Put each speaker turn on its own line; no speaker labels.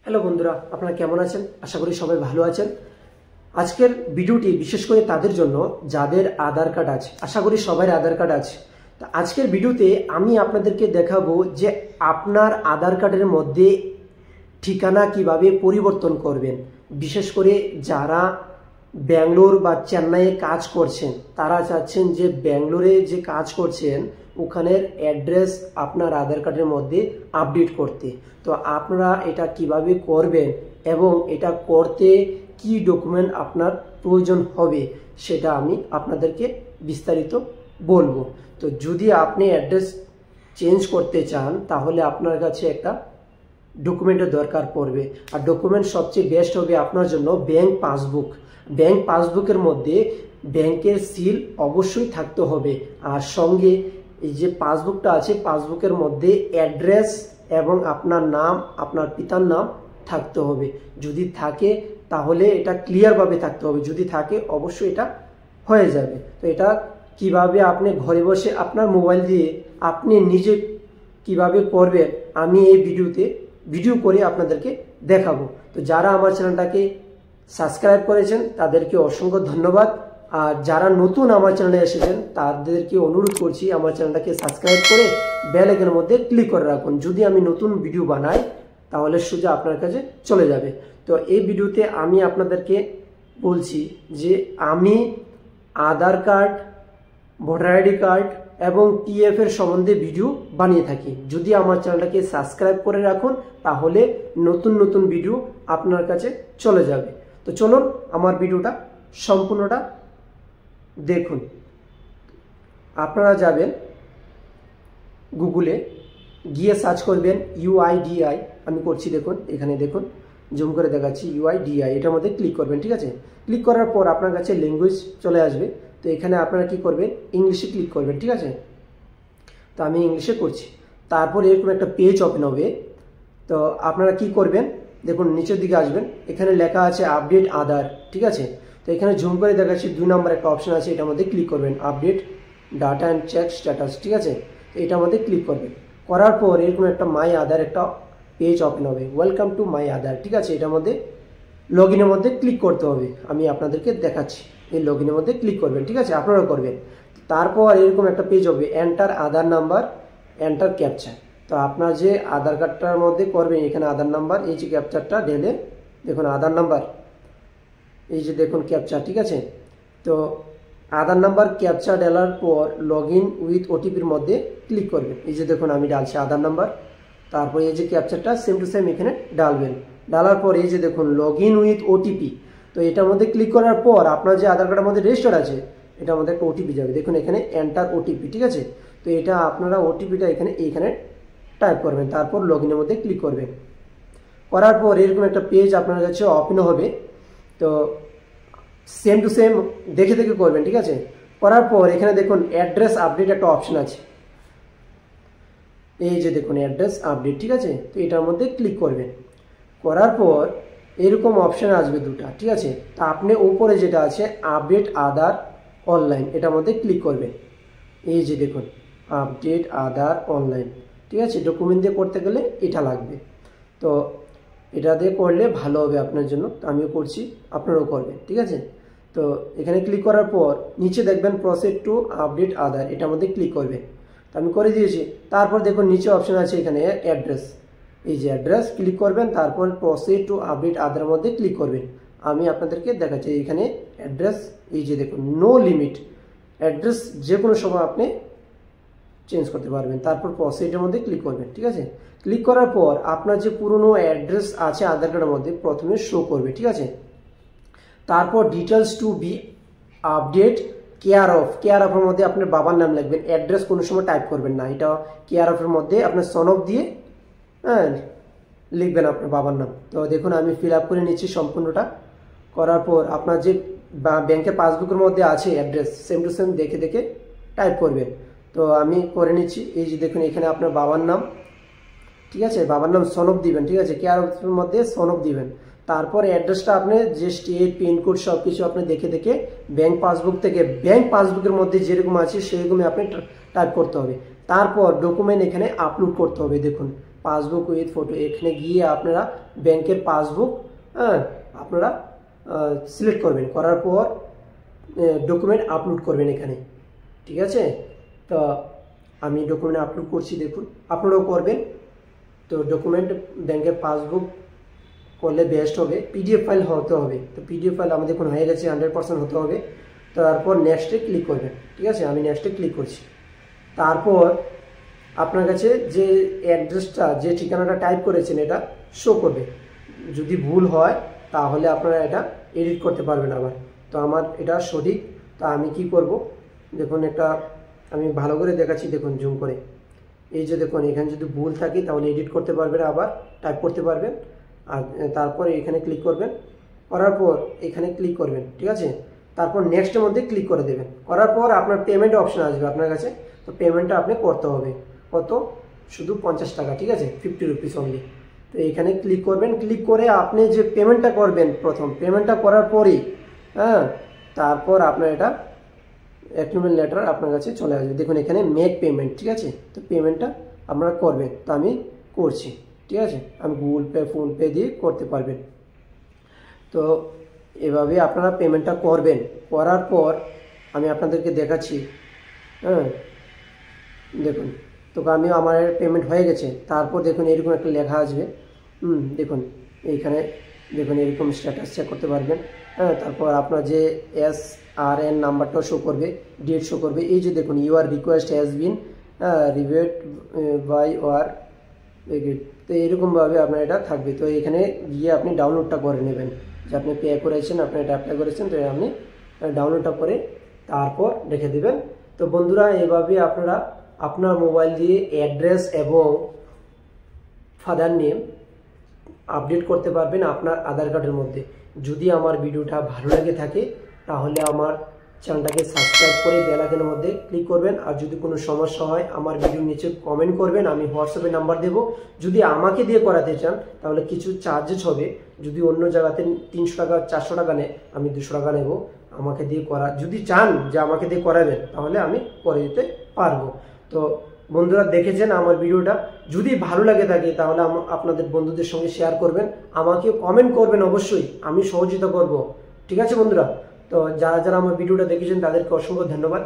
Hello বন্ধুরা, আপনারা কেমন আছেন? আশা করি সবাই ভালো আছেন। আজকের ভিডিওটি বিশেষ করে তাদের জন্য যাদের আধার কার্ড আছে। আশা করি সবার আধার কার্ড আছে। তো আজকের ভিডিওতে আমি আপনাদেরকে দেখাবো যে আপনার আধার কার্ডের মধ্যে ঠিকানা কিভাবে পরিবর্তন করবেন। বিশেষ করে যারা ব্যাঙ্গালোর বা চেন্নাইয়ে কাজ করছেন, তারা চাচ্ছেন যে ব্যাঙ্গালোরে যে কাজ করছেন ওখানের অ্যাড্রেস আপনার আধার কার্ডের মধ্যে আপডেট করতে। তো আপনারা এটা কিভাবে করবেন এবং এটা করতে কি ডকুমেন্ট আপনার প্রয়োজন হবে সেটা আমি আপনাদেরকে বিস্তারিত বলবো। তো যদি আপনি অ্যাড্রেস চেঞ্জ করতে চান তাহলে আপনার কাছে একটা ডকুমেন্টের দরকার পড়বে। আর ডকুমেন্ট সবচেয়ে বেস্ট হবে আপনার জন্য ব্যাংক পাসবুক। ব্যাংক পাসবুকের মধ্যে ব্যাংকের সিল অবশ্যই থাকতে হবে। আর সঙ্গে এই যে পাসবুকটা আছে, পাসবুকের মধ্যে অ্যাড্রেস এবং আপনার নাম, আপনার পিতার নাম থাকতে হবে। যদি থাকে তাহলে এটা ক্লিয়ারভাবে থাকতে হবে। যদি থাকে অবশ্যই এটা হয়ে যাবে। তো এটা কিভাবে আপনি ঘরে বসে আপনার মোবাইল দিয়ে আপনি নিজে কিভাবে করবেন আমি এই ভিডিও করে আপনাদেরকে দেখাবো। তো যারা আমার চ্যানেলটাকে সাবস্ক্রাইব করেছেন তাদেরকে অসংখ্য ধন্যবাদ। আর যারা নতুন আমার চ্যানেলে এসেছেন তাদেরকে অনুরোধ করছি আমার চ্যানেলটাকে সাবস্ক্রাইব করে বেল আইকনের মধ্যে ক্লিক করে রাখুন। যদি আমি নতুন ভিডিও বানাই তাহলে সোজা আপনার কাছে চলে যাবে। তো এই ভিডিওতে আমি আপনাদেরকে বলছি যে আমি আধার কার্ড, ভোটার আইডি কার্ড এবং পিএফ এর সম্বন্ধে ভিডিও বানিয়ে থাকি। যদি আমার চ্যানেলটাকে সাবস্ক্রাইব করে রাখুন তাহলে নতুন নতুন ভিডিও আপনার কাছে চলে যাবে। তো চলুন আমার ভিডিওটা সম্পূর্ণটা দেখুন। আপনারা যাবেন গুগলে, গিয়ে সার্চ করবেন ইউআইডিআই। আমি করছি, দেখুন এখানে দেখুন, জুম করে দেখাচ্ছি ইউআইডিআই। এটার মধ্যে ক্লিক করবেন, ঠিক আছে? ক্লিক করার পর আপনার কাছে ল্যাঙ্গুয়েজ চলে আসবে। তো এখানে আপনারা কি করবেন, ইংলিশে ক্লিক করবেন, ঠিক আছে? তো আমি ইংলিশে করছি। তারপর এরকম একটা পেজ ওপেন হবে। তো আপনারা কি করবেন, দেখুন নিচের দিকে আসবেন, এখানে লেখা আছে আপডেট আধার, ঠিক আছে? তো এখানে জুম করে দেখাচ্ছি 2 নম্বর একটা অপশন আছে, এটার মধ্যে ক্লিক করবেন, update data and check status, ঠিক আছে? তো এটার মধ্যে ক্লিক করবেন। করার পর এরকম একটা মাই আধার একটা পেজ ওপেন হবে, ওয়েলকাম টু মাই আধার, ঠিক আছে? এটার মধ্যে লগ ইনের মধ্যে ক্লিক করতে হবে। আমি আপনাদেরকে দেখাচ্ছি, এই লগ ইনের মধ্যে ক্লিক করবেন, ঠিক আছে? আপনারা করবেন। তারপর এরকম একটা পেজ হবে, এন্টার আধার নাম্বার, এন্টার ক্যাপচা। তো আপনার যে আধার কার্ডটার মধ্যে করবেন, এখানে আধার নাম্বার, এই যে ক্যাপচারটা ঢেলে দেখুন আধার নাম্বার, এই যে দেখুন ক্যাপচা, ঠিক আছে? তো আধার নাম্বার ক্যাপচা ডালার পর লগ ইন উইথ ওটিপির মধ্যে ক্লিক করবেন। এই যে দেখুন আমি ডালছি আধার নাম্বার, তারপর এই যে ক্যাপচারটা সেম টু সেম এখানে ডালবেন। ডালার পর এই যে দেখুন লগ ইন উইথ ওটিপি। তো এটার মধ্যে ক্লিক করার পর আপনার যে আধার কার্ডের মধ্যে রেজিস্টার আছে এটার মধ্যে একটা ওটিপি যাবে, দেখুন এখানে এন্টার ওটিপি, ঠিক আছে? তো এটা আপনারা ওটিপিটা এইখানে টাইপ করবেন, তারপর লগ ইনের মধ্যে ক্লিক করবেন। করার পর এরকম একটা পেজ আপনার কাছে ওপেন হবে। তো সেম টু সেম দেখে দেখে করবেন, ঠিক আছে? করার পর এখানে দেখুন অ্যাড্রেস আপডেট একটা অপশন আছে, এই যে দেখুন অ্যাড্রেস আপডেট, ঠিক আছে? তো এটার মধ্যে ক্লিক করবেন। করার পর এরকম অপশন আসবে দুটা, ঠিক আছে? তো আপনি উপরে যেটা আছে আপডেট আধার অনলাইন, এটার মধ্যে ক্লিক করবেন। এই যে দেখুন আপডেট আধার অনলাইন, ঠিক আছে? ডকুমেন্ট দিয়ে করতে গেলে এটা লাগবে। তো এটা দিয়ে করলে ভালো হবে আপনার জন্য। তো আমিও করছি, আপনারাও করবেন, ঠিক আছে? তো এখানে ক্লিক করার পর নিচে দেখবেন প্রসেস টু আপডেট আধার, এটার মধ্যে ক্লিক করবেন। তো আমি করে দিয়েছি। তারপর দেখুন নিচে অপশন আছে এখানে অ্যাড্রেস, এই যে অ্যাড্রেস ক্লিক করবেন, তারপর প্রসেস টু আপডেট আধারের মধ্যে ক্লিক করবেন। আমি আপনাদেরকে দেখাচ্ছি এখানে অ্যাড্রেস, এই যে দেখুন নো লিমিট, অ্যাড্রেস যে কোনো সময় আপনি চেঞ্জ করতে পারবেন। তারপর প্রসেসের মধ্যে ক্লিক করবেন, ঠিক আছে? ক্লিক করার পর আপনার যে পুরনো অ্যাড্রেস আছে আধার কার্ডের মধ্যে প্রথমে শো করবে, ঠিক আছে? তারপর details to be update care অফের মধ্যে আপনার বাবার নাম লিখবেন, অ্যাড্রেস কোনো সময় টাইপ করবেন না। এটা কেয়ার অফের মধ্যে আপনার সন অফ দিয়ে লিখবেন আপনার বাবার নাম। তো দেখুন আমি ফিল আপ করে নিচ্ছি সম্পূর্ণটা। করার পর আপনার যে ব্যাংকের পাসবুকের মধ্যে আছে অ্যাড্রেস সেম টু সেম দেখে দেখে টাইপ করবেন। তো আমি করে নিচ্ছি। এই যে দেখুন এখানে আপনার বাবার নাম, ঠিক আছে? বাবার নাম সন অফ দিবেন, ঠিক আছে? কেয়ার অফের মধ্যে সন অফ দিবেন। তারপর অ্যাড্রেসটা আপনি যে স্টেট, পিনকোড সব কিছু আপনি দেখে দেখে ব্যাংক পাসবুক থেকে, ব্যাংক পাসবুকের মধ্যে যেরকম আছে সেরকমই আপনি টাইপ করতে হবে। তারপর ডকুমেন্ট এখানে আপলোড করতে হবে। দেখুন পাসবুক উইথ ফটো, এখানে গিয়ে আপনারা ব্যাংকের পাসবুক হ্যাঁ আপনারা সিলেক্ট করবেন, করার পর ডকুমেন্ট আপলোড করবেন এখানে। ঠিক আছে, তো আমি ডকুমেন্ট আপলোড করছি, দেখুন আপনারাও করবেন। তো ডকুমেন্ট ব্যাংকের পাসবুক করলে বেস্ট হবে, পিডিএফ ফাইল হতে হবে। তো পিডিএফ ফাইল আমাদের এখন হয়ে গেছে, 100% হতে হবে। তারপর নেক্সটে ক্লিক করবেন। ঠিক আছে, আমি নেক্সটে ক্লিক করছি। তারপর আপনার কাছে যে অ্যাড্রেসটা, যে ঠিকানাটা টাইপ করেছেন এটা শো করবে। যদি ভুল হয় তাহলে আপনারা এটা এডিট করতে পারবেন আবার। তো আমার এটা সঠিক। তো আমি কি করব, দেখুন একটা আমি ভালো করে দেখাচ্ছি, দেখুন জুম করে। এই যে দেখুন এখানে যদি ভুল থাকে তাহলে এডিট করতে পারবেন, আবার টাইপ করতে পারবেন। আর তারপরে এখানে ক্লিক করবেন, করার পর এখানে ক্লিক করবেন। ঠিক আছে, তারপর নেক্সটের মধ্যে ক্লিক করে দেবেন। করার পর আপনার পেমেন্ট অপশন আসবে আপনার কাছে। তো পেমেন্টটা আপনি করতে হবে, কত, শুধু 50 টাকা। ঠিক আছে, 50 রুপিস অনলি। তো এখানে ক্লিক করবেন, ক্লিক করে আপনি যে পেমেন্টটা করবেন, প্রথম পেমেন্টটা করার পরেই হ্যাঁ তারপর আপনার এটা অ্যাকনলেজমেন্ট লেটার আপনার কাছে চলে আসবে। দেখুন এখানে মেক পেমেন্ট। ঠিক আছে, তো পেমেন্টটা আপনারা করবেন। তো আমি করছি। ঠিক আছে, আমি গুগল পে, ফোনপে দিয়ে করতে পারবেন। তো এভাবে আপনারা পেমেন্টটা করবেন। করার পর আমি আপনাদেরকে দেখাচ্ছি। হ্যাঁ দেখুন, তো আমি আমার পেমেন্ট হয়ে গেছে। তারপর দেখুন এরকম একটা লেখা আসবে। দেখুন এইখানে দেখুন এরকম স্ট্যাটাস চেক করতে পারবেন। হ্যাঁ, তারপর আপনার যে SRN নাম্বারটাও শো করবে, ডেট শো করবে। এই যে দেখুন your request has been reviewed by our. তো এরকমভাবে আপনার এটা থাকবে। তো এখানে গিয়ে আপনি ডাউনলোডটা করে নেবেন, যে আপনি পে করেছেন, আপনি এটা অ্যাপ্লাই করেছেন। তো আপনি ডাউনলোডটা করে তারপর রেখে দেবেন। তো বন্ধুরা, এভাবে আপনারা আপনার মোবাইল দিয়ে অ্যাড্রেস এবং ফাদার নেম আপডেট করতে পারবেন আপনার আধার কার্ডের মধ্যে। যদি আমার ভিডিওটা ভালো লাগে থাকে তাহলে আমার চ্যানেলটাকে সাবস্ক্রাইব করে বেল আইকনের মধ্যে ক্লিক করবেন। আর যদি কোনো সমস্যা হয় আমার ভিডিওর নিচে কমেন্ট করবেন, আমি হোয়াটসঅ্যাপে নাম্বার দেবো। যদি আমাকে দিয়ে করাতে চান তাহলে কিছু চার্জেস হবে। যদি অন্য জায়গাতে 300 টাকা 400 টাকা নেয়, আমি 200 টাকা নেব আমাকে দিয়ে করা। যদি চান যে আমাকে দিয়ে করাবেন তাহলে আমি করে দিতে পারবো। তো বন্ধুরা, দেখেছেন আমার ভিডিওটা, যদি ভালো লাগে থাকে তাহলে আপনাদের বন্ধুদের সঙ্গে শেয়ার করবেন, আমাকে কমেন্ট করবেন, অবশ্যই আমি সহযোগিতা করব। ঠিক আছে বন্ধুরা, তো যারা যারা আমার ভিডিওটা দেখেছেন তাদেরকে অসংখ্য ধন্যবাদ।